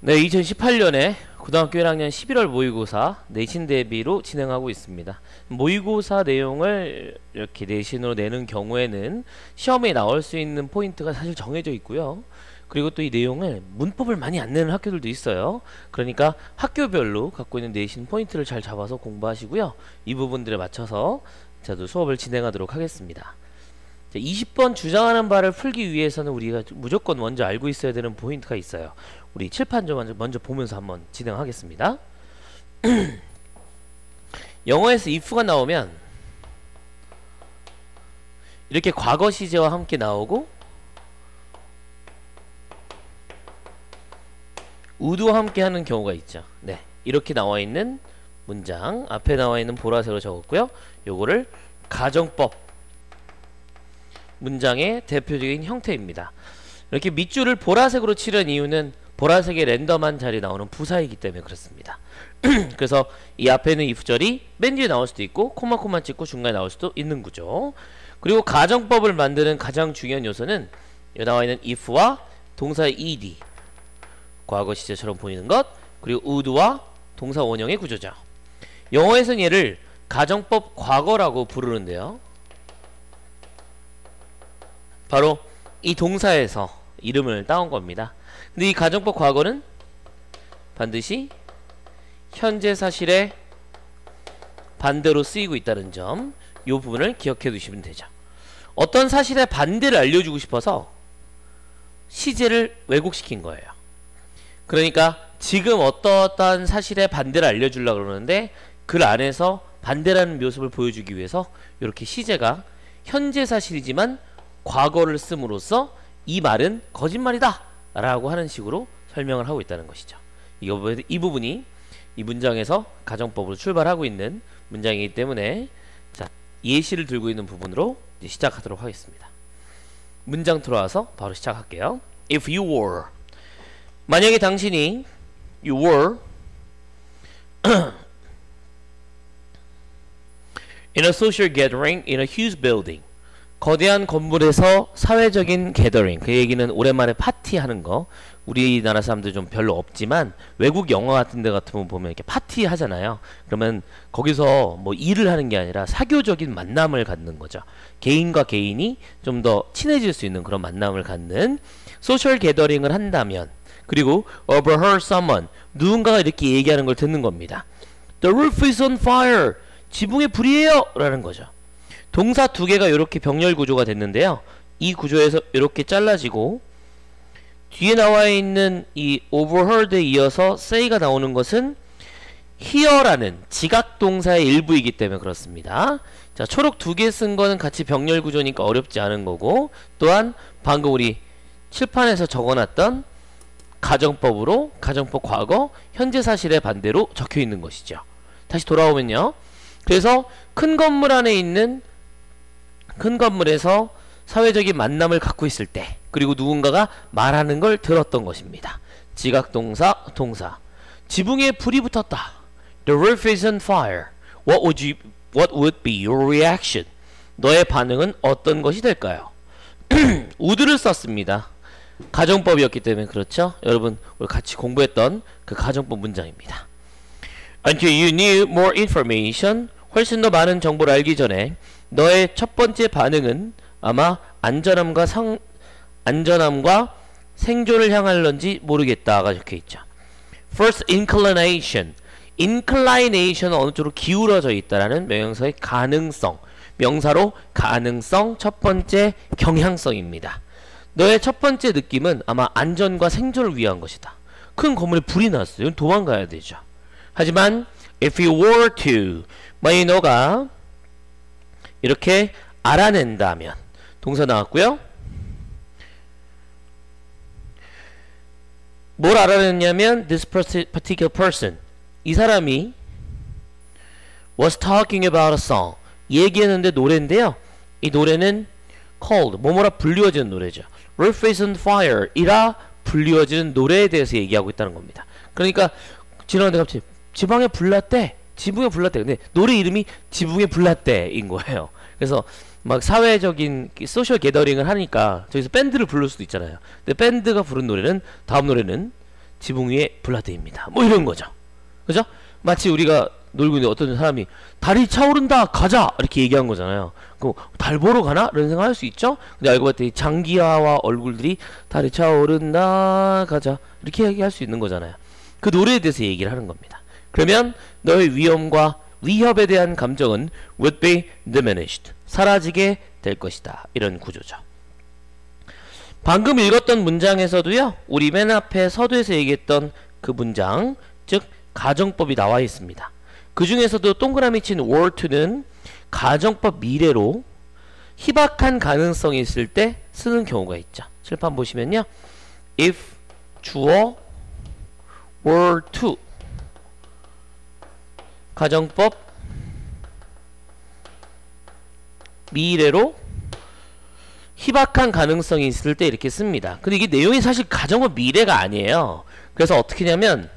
네, 2018년에 고등학교 1학년 11월 모의고사 내신 대비로 진행하고 있습니다. 모의고사 내용을 이렇게 내신으로 내는 경우에는 시험에 나올 수 있는 포인트가 사실 정해져 있고요. 그리고 또 이 내용을 문법을 많이 안 내는 학교들도 있어요. 그러니까 학교별로 갖고 있는 내신 포인트를 잘 잡아서 공부하시고요. 이 부분들에 맞춰서 저도 수업을 진행하도록 하겠습니다. 20번 주장하는 바를 풀기 위해서는 우리가 무조건 먼저 알고 있어야 되는 포인트가 있어요. 우리 칠판 좀 먼저 보면서 한번 진행하겠습니다. 영어에서 if가 나오면 이렇게 과거 시제와 함께 나오고 would와 함께 하는 경우가 있죠. 네, 이렇게 나와 있는 문장 앞에 나와 있는 보라색으로 적었고요. 요거를 가정법 문장의 대표적인 형태입니다. 이렇게 밑줄을 보라색으로 칠한 이유는 보라색의 랜덤한 자리에 나오는 부사이기 때문에 그렇습니다. 그래서 이 앞에 있는 if절이 맨 뒤에 나올 수도 있고 코마 찍고 중간에 나올 수도 있는 구조. 그리고 가정법을 만드는 가장 중요한 요소는 여기 나와 있는 if와 동사의 ed 과거 시제처럼 보이는 것, 그리고 would와 동사 원형의 구조죠. 영어에서는 얘를 가정법 과거라고 부르는데요. 바로 이 동사에서 이름을 따온 겁니다. 근데 이 가정법 과거는 반드시 현재 사실의 반대로 쓰이고 있다는 점, 이 부분을 기억해 두시면 되죠. 어떤 사실의 반대를 알려주고 싶어서 시제를 왜곡시킨 거예요. 그러니까 지금 어떠한 사실의 반대를 알려주려고 그러는데 글 안에서 반대라는 모습을 보여주기 위해서 이렇게 시제가 현재 사실이지만 과거를 씀으로써 이 말은 거짓말이다 라고 하는 식으로 설명을 하고 있다는 것이죠. 이 부분이 이 문장에서 가정법으로 출발하고 있는 문장이기 때문에 자, 예시를 들고 있는 부분으로 이제 시작하도록 하겠습니다. 문장 들어와서 바로 시작할게요. If you were, 만약에 당신이 you were in a social gathering in a huge building, 거대한 건물에서 사회적인 게더링, 그 얘기는 오랜만에 파티하는 거. 우리나라 사람들 좀 별로 없지만 외국 영화 같은 데 같은 거 보면 이렇게 파티 하잖아요. 그러면 거기서 뭐 일을 하는 게 아니라 사교적인 만남을 갖는 거죠. 개인과 개인이 좀 더 친해질 수 있는 그런 만남을 갖는 소셜 게더링을 한다면, 그리고 overheard someone, 누군가가 이렇게 얘기하는 걸 듣는 겁니다. The roof is on fire, 지붕에 불이에요 라는 거죠. 동사 두 개가 이렇게 병렬 구조가 됐는데요. 이 구조에서 이렇게 잘라지고 뒤에 나와 있는 이 overheard에 이어서 say가 나오는 것은 hear라는 지각 동사의 일부이기 때문에 그렇습니다. 자, 초록 두 개 쓴 거는 같이 병렬 구조니까 어렵지 않은 거고, 또한 방금 우리 칠판에서 적어놨던 가정법으로 가정법 과거 현재 사실의 반대로 적혀 있는 것이죠. 다시 돌아오면요. 그래서 큰 건물 안에 있는 큰 건물에서 사회적인 만남을 갖고 있을 때, 그리고 누군가가 말하는 걸 들었던 것입니다. 지각동사 동사. 지붕에 불이 붙었다. The roof is on fire. What would be your reaction? 너의 반응은 어떤 것이 될까요? would를 썼습니다. 가정법이었기 때문에 그렇죠. 여러분 우리 같이 공부했던 그 가정법 문장입니다. Until you knew more information, 훨씬 더 많은 정보를 알기 전에 너의 첫 번째 반응은 아마 안전함과 생존을 향할런지 모르겠다가 적혀있죠. First inclination, inclination은 어느 쪽으로 기울어져 있다라는 명사의 가능성, 명사로 가능성, 첫 번째 경향성입니다. 너의 첫 번째 느낌은 아마 안전과 생존을 위한 것이다. 큰 건물에 불이 났어요. 이건 도망가야 되죠. 하지만 if you were to, 만약 너가 이렇게 알아낸다면, 동사 나왔고요. 뭘 알아냈냐면 this particular person, 이 사람이 was talking about a song, 얘기했는데 노래인데요. 이 노래는 called, 뭐뭐라 불리워지는 노래죠. Roof is on fire 이라 불리워지는 노래에 대해서 얘기하고 있다는 겁니다. 그러니까 지나가는데 갑자기 지붕에 불났대. 근데 노래 이름이 지붕에 불났대인 거예요. 그래서 막 사회적인 소셜 게더링을 하니까 저기서 밴드를 부를 수도 있잖아요. 근데 밴드가 부른 노래는, 다음 노래는 지붕 위에 블라드입니다. 뭐 이런 거죠. 그죠? 마치 우리가 놀고 있는데 어떤 사람이 달이 차오른다 가자 이렇게 얘기한 거잖아요. 그럼 달 보러 가나? 이런 생각할 수 있죠. 근데 알고 봤더니 장기하와 얼굴들이 달이 차오른다 가자 이렇게 얘기할 수 있는 거잖아요. 그 노래에 대해서 얘기를 하는 겁니다. 그러면 너의 위험과 위협에 대한 감정은 would be diminished, 사라지게 될 것이다. 이런 구조죠. 방금 읽었던 문장에서도요, 우리 맨 앞에 서두에서 얘기했던 그 문장, 즉 가정법이 나와 있습니다. 그 중에서도 동그라미 친 were to는 가정법 미래로 희박한 가능성이 있을 때 쓰는 경우가 있죠. 칠판 보시면요, if 주어 were to, 가정법 미래로 희박한 가능성이 있을 때 이렇게 씁니다. 근데 이게 내용이 사실 가정법 미래가 아니에요. 그래서 어떻게 하냐면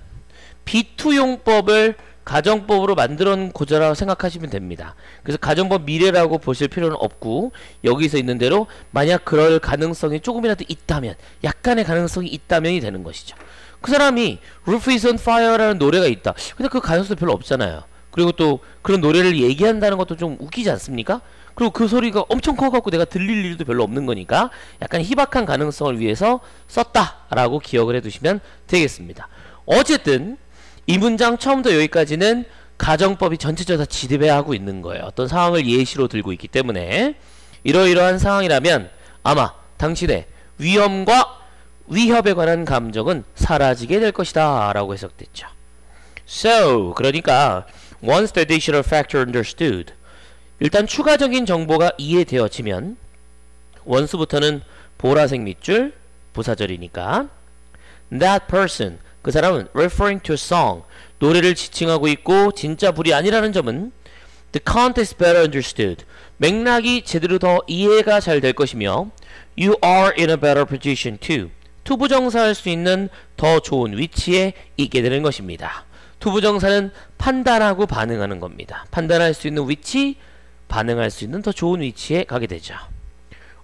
B2용법을 가정법으로 만들어 놓은 구조라고 생각하시면 됩니다. 그래서 가정법 미래라고 보실 필요는 없고, 여기서 있는 대로 만약 그럴 가능성이 조금이라도 있다면, 약간의 가능성이 있다면이 되는 것이죠. 그 사람이 Roof is on Fire라는 노래가 있다. 근데 그 가능성도 별로 없잖아요. 그리고 또 그런 노래를 얘기한다는 것도 좀 웃기지 않습니까? 그리고 그 소리가 엄청 커갖고 내가 들릴 일도 별로 없는 거니까 약간 희박한 가능성을 위해서 썼다라고 기억을 해두시면 되겠습니다. 어쨌든 이 문장 처음부터 여기까지는 가정법이 전체적으로 다 지배하고 있는 거예요. 어떤 상황을 예시로 들고 있기 때문에 이러이러한 상황이라면 아마 당신의 위험과 위협에 관한 감정은 사라지게 될 것이다 라고 해석됐죠. So, 그러니까 once the additional factor understood, 일단 추가적인 정보가 이해되어지면, 원수부터는 보라색 밑줄, 부사절이니까 that person, 그 사람은 referring to a song, 노래를 지칭하고 있고 진짜 불이 아니라는 점은 the context better understood, 맥락이 제대로 더 이해가 잘 될 것이며 you are in a better position to, 투부정사할 수 있는 더 좋은 위치에 있게 되는 것입니다. 투부정사는 판단하고 반응하는 겁니다. 판단할 수 있는 위치, 반응할 수 있는 더 좋은 위치에 가게 되죠.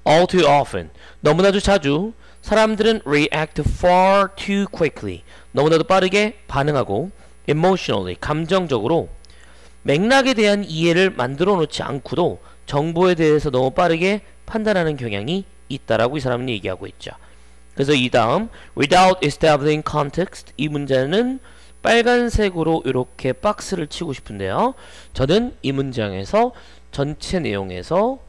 All too often, 너무나도 자주 사람들은 react far too quickly, 너무나도 빠르게 반응하고 emotionally, 감정적으로 맥락에 대한 이해를 만들어 놓지 않고도 정보에 대해서 너무 빠르게 판단하는 경향이 있다라고 이 사람은 얘기하고 있죠. 그래서 이 다음 without establishing context, 이 문제는 빨간색으로 이렇게 박스를 치고 싶은데요, 저는 이 문장에서 전체 내용에서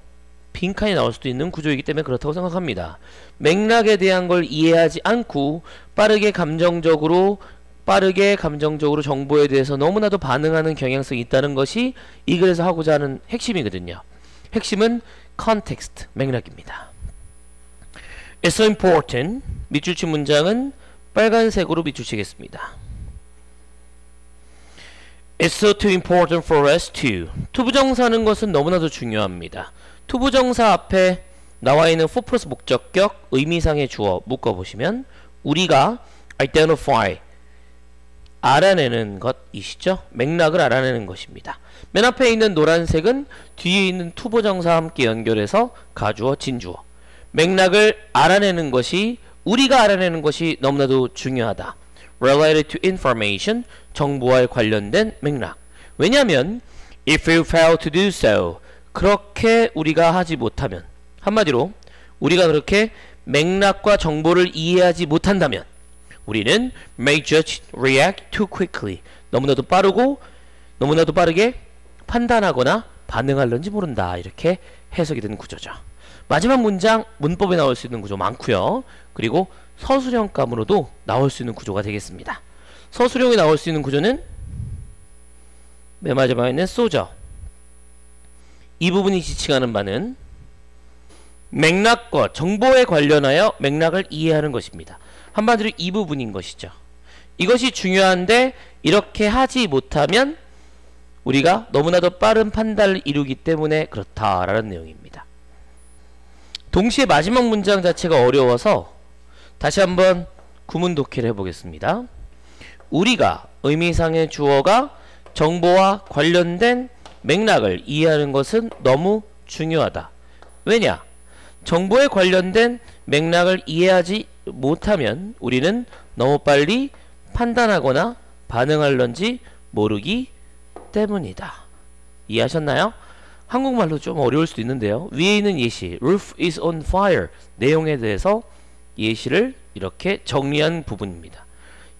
빈칸이 나올 수도 있는 구조이기 때문에 그렇다고 생각합니다. 맥락에 대한 걸 이해하지 않고 빠르게 감정적으로 정보에 대해서 너무나도 반응하는 경향성이 있다는 것이 이 글에서 하고자 하는 핵심이거든요. 핵심은 context, 맥락입니다. It's so important, 밑줄 친 문장은 빨간색으로 밑줄 치겠습니다. It's so too important for us to, 투부정사하는 것은 너무나도 중요합니다. 투부정사 앞에 나와 있는 for 플러스 목적격, 의미상의 주어 묶어보시면 우리가 identify, 알아내는 것이시죠. 맥락을 알아내는 것입니다. 맨 앞에 있는 노란색은 뒤에 있는 투부정사와 함께 연결해서 가주어, 진주어, 맥락을 알아내는 것이, 우리가 알아내는 것이 너무나도 중요하다. related to information, 정보와 관련된 맥락. 왜냐하면 if you fail to do so, 그렇게 우리가 하지 못하면, 한마디로 우리가 그렇게 맥락과 정보를 이해하지 못한다면 우리는 may just react too quickly, 너무나도 빠르게 판단하거나 반응할는지 모른다, 이렇게 해석이 되는 구조죠. 마지막 문장, 문법에 나올 수 있는 구조 많고요. 그리고 서술형감으로도 나올 수 있는 구조가 되겠습니다. 서술형이 나올 수 있는 구조는 맨 마지막에 있는 so죠. 이 부분이 지칭하는 바는 맥락과 정보에 관련하여 맥락을 이해하는 것입니다. 한마디로 이 부분인 것이죠. 이것이 중요한데 이렇게 하지 못하면 우리가 너무나도 빠른 판단을 이루기 때문에 그렇다라는 내용입니다. 동시에 마지막 문장 자체가 어려워서 다시 한번 구문 독해를 해보겠습니다. 우리가, 의미상의 주어가 정보와 관련된 맥락을 이해하는 것은 너무 중요하다. 왜냐? 정보에 관련된 맥락을 이해하지 못하면 우리는 너무 빨리 판단하거나 반응할런지 모르기 때문이다. 이해하셨나요? 한국말로 좀 어려울 수도 있는데요. 위에 있는 예시 roof is on fire 내용에 대해서 예시를 이렇게 정리한 부분입니다.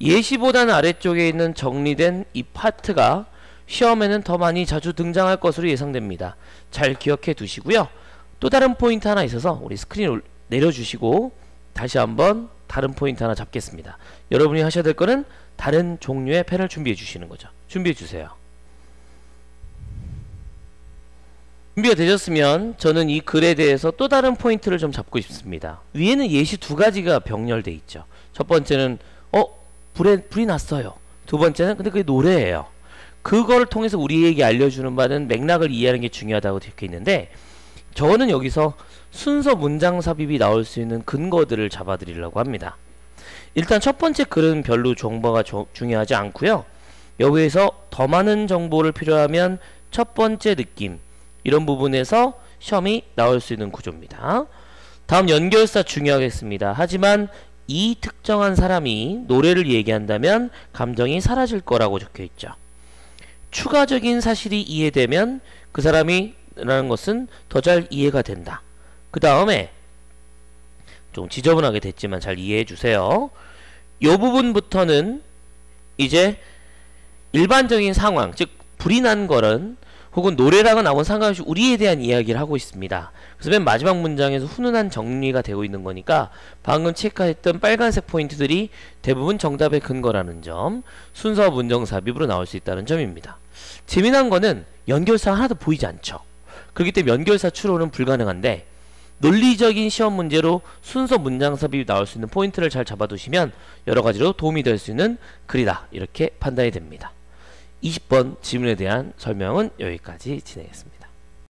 예시보다는 아래쪽에 있는 정리된 이 파트가 시험에는 더 많이 자주 등장할 것으로 예상됩니다. 잘 기억해 두시고요. 또 다른 포인트 하나 있어서 우리 스크린 내려주시고 다시 한번 다른 포인트 하나 잡겠습니다. 여러분이 하셔야 될 거는 다른 종류의 펜을 준비해 주시는 거죠. 준비해 주세요. 준비가 되셨으면 저는 이 글에 대해서 또 다른 포인트를 좀 잡고 싶습니다. 위에는 예시 두 가지가 병렬돼 있죠. 첫 번째는 불이 났어요. 두 번째는 근데 그게 노래예요. 그걸 통해서 우리에게 알려주는 바는 맥락을 이해하는 게 중요하다고 적혀 있는데 저는 여기서 순서 문장 삽입이 나올 수 있는 근거들을 잡아드리려고 합니다. 일단 첫 번째 글은 별로 정보가 중요하지 않고요. 여기에서 더 많은 정보를 필요하면 첫 번째 느낌 이런 부분에서 시험이 나올 수 있는 구조입니다. 다음 연결사 중요하겠습니다. 하지만 이 특정한 사람이 노래를 얘기한다면 감정이 사라질 거라고 적혀 있죠. 추가적인 사실이 이해되면 그 사람이 라는 것은 더 잘 이해가 된다. 그 다음에 좀 지저분하게 됐지만 잘 이해해 주세요. 이 부분부터는 이제 일반적인 상황, 즉 불이 난 거는 혹은 노래랑은 아무 상관없이 우리에 대한 이야기를 하고 있습니다. 그래서 맨 마지막 문장에서 훈훈한 정리가 되고 있는 거니까 방금 체크했던 빨간색 포인트들이 대부분 정답의 근거라는 점, 순서 문장 삽입으로 나올 수 있다는 점입니다. 재미난 거는 연결사 하나도 보이지 않죠. 그렇기 때문에 연결사 추론은 불가능한데 논리적인 시험 문제로 순서 문장 삽입이 나올 수 있는 포인트를 잘 잡아두시면 여러가지로 도움이 될 수 있는 글이다 이렇게 판단이 됩니다. 20번 질문에 대한 설명은 여기까지 진행했습니다.